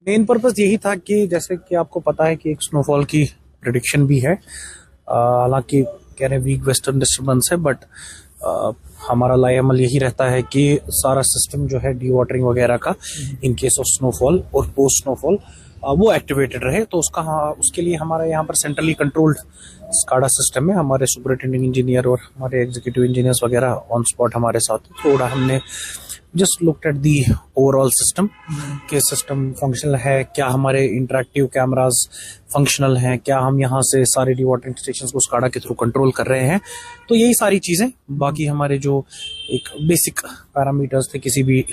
Main purpose यही था कि जैसे कि आपको पता है कि एक स्नोफॉल की प्रिडिक्शन भी है। हालांकि कह रहे वीक वेस्टर्न डिस्टर्बेंस है, बट हमारा लाएमल यही रहता है कि सारा सिस्टम जो है डी वाटरिंग वगैरह का इन केस ऑफ स्नोफॉल और पोस्ट स्नोफॉल वो एक्टिवेटेड रहे। तो उसके लिए हमारा यहाँ पर सेंट्रली कंट्रोल्ड स्काडा सिस्टम है। हमारे सुपरिटेंडिंग इंजीनियर और हमारे एग्जीक्यूटिव इंजीनियर्स वगैरह ऑन स्पॉट हमारे साथ। थोड़ा हमने just looked at the overall system कि सिस्टम फंक्शनल है क्या, हमारे इंटरैक्टिव कैमरास फंक्शनल हैं क्या, हम यहाँ से सारे डी वाटरिंग स्टेशन को स्काडा के थ्रू कंट्रोल कर रहे हैं। तो यही सारी चीज़ें, बाकी हमारे जो एक बेसिक पैरामीटर्स थे किसी भी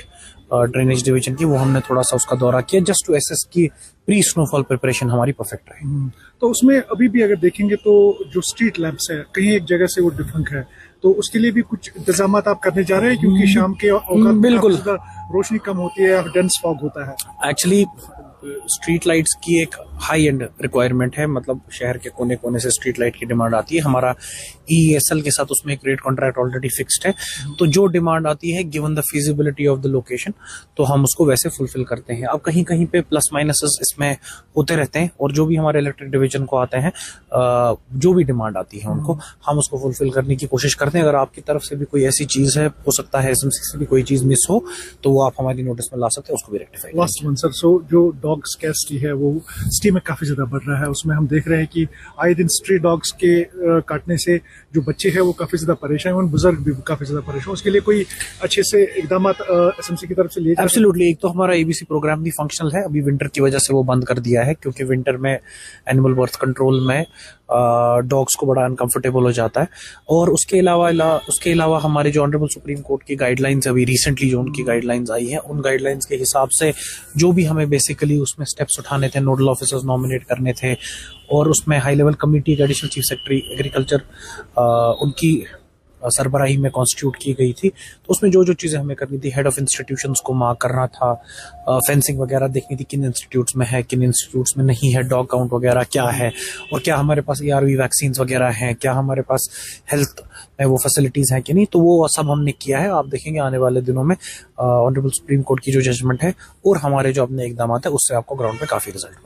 ड्रेनेज डिवीजन की, वो हमने थोड़ा सा उसका दौरा किया जस्ट टू एसेस की प्री स्नोफॉल प्रिपरेशन हमारी परफेक्ट रहे। तो उसमें अभी भी अगर देखेंगे तो जो स्ट्रीट लैंप्स है कहीं एक जगह से वो डिफरेंट है, तो उसके लिए भी कुछ इंतजाम आप करने जा रहे हैं क्योंकि शाम के औकात बिल्कुल रोशनी कम होती है या डेंस फॉग होता है। एक्चुअली स्ट्रीट लाइट्स की एक हाई एंड रिक्वायरमेंट है, मतलब शहर के कोने कोने से स्ट्रीट लाइट की डिमांड आती है। हमारा ईएसएल के साथ उसमें एक रेट कॉन्ट्रैक्ट ऑलरेडी फिक्स्ड है, तो जो डिमांड आती है given the feasibility of the location तो हम उसको वैसे फुलफिल करते हैं। अब कहीं कहीं पे प्लस माइनसेस इसमें होते रहते हैं, और जो भी हमारे इलेक्ट्रिक डिवीजन को आते हैं जो भी डिमांड आती है उनको हम उसको फुलफिल करने की कोशिश करते हैं। अगर आपकी तरफ से भी कोई ऐसी चीज है, हो सकता है एसएमसी से भी कोई चीज मिस हो, तो वो आप हमारी नोटिस में ला सकते हैं, उसको भी रेक्टिफाई। लास्ट वन सर, सो जो डॉग स्कैर्सिटी है वो सिटी में काफी ज्यादा बढ़ रहा है। उसमें हम देख रहे हैं कि आए दिन स्ट्रीट डॉग्स के काटने से जो बच्चे हैं वो काफी ज्यादा परेशान हैं, बुजुर्ग भी काफी ज्यादा परेशान। उसके लिए कोई अच्छे से इकदाम एसएमसी की तरफ से लिए? एब्सोल्युटली। एक तो हमारा एबीसी प्रोग्राम भी फंक्शनल है, अभी विंटर की वजह से वो बंद कर दिया है क्योंकि विंटर में एनिमल बर्थ कंट्रोल में डॉग्स को बड़ा अनकंफर्टेबल हो जाता है। और उसके अलावा हमारे जो ऑनरेबल सुप्रीम कोर्ट की गाइडलाइंस अभी रिसेंटली जो उनकी गाइडलाइंस आई हैं, उन गाइडलाइंस के हिसाब से जो भी हमें बेसिकली उसमें स्टेप्स उठाने थे, नोडल ऑफिसर्स नॉमिनेट करने थे, और उसमें हाई लेवल कमेटी के एडिशनल चीफ सेक्रेटरी एग्रीकल्चर उनकी सरबराही में कॉन्स्टिट्यूट की गई थी। तो उसमें जो जो चीज़ें हमें करनी थी, हेड ऑफ इंस्टीट्यूशंस को मार्क करना था, फेंसिंग वगैरह देखनी थी किन इंस्टीट्यूट्स में है किन इंस्टीट्यूट्स में नहीं है, डॉग काउंट वगैरह क्या है, और क्या हमारे पास एआरवी वैक्सीन वगैरह हैं, क्या हमारे पास हेल्थ में वो फैसिलिटीज़ हैं कि नहीं। तो वो सब हमने किया है। आप देखेंगे आने वाले दिनों में ऑनरेबल सुप्रीम कोर्ट की जो जजमेंट है और हमारे जो अपने इकदाम है उससे आपको ग्राउंड पे काफ़ी रिजल्ट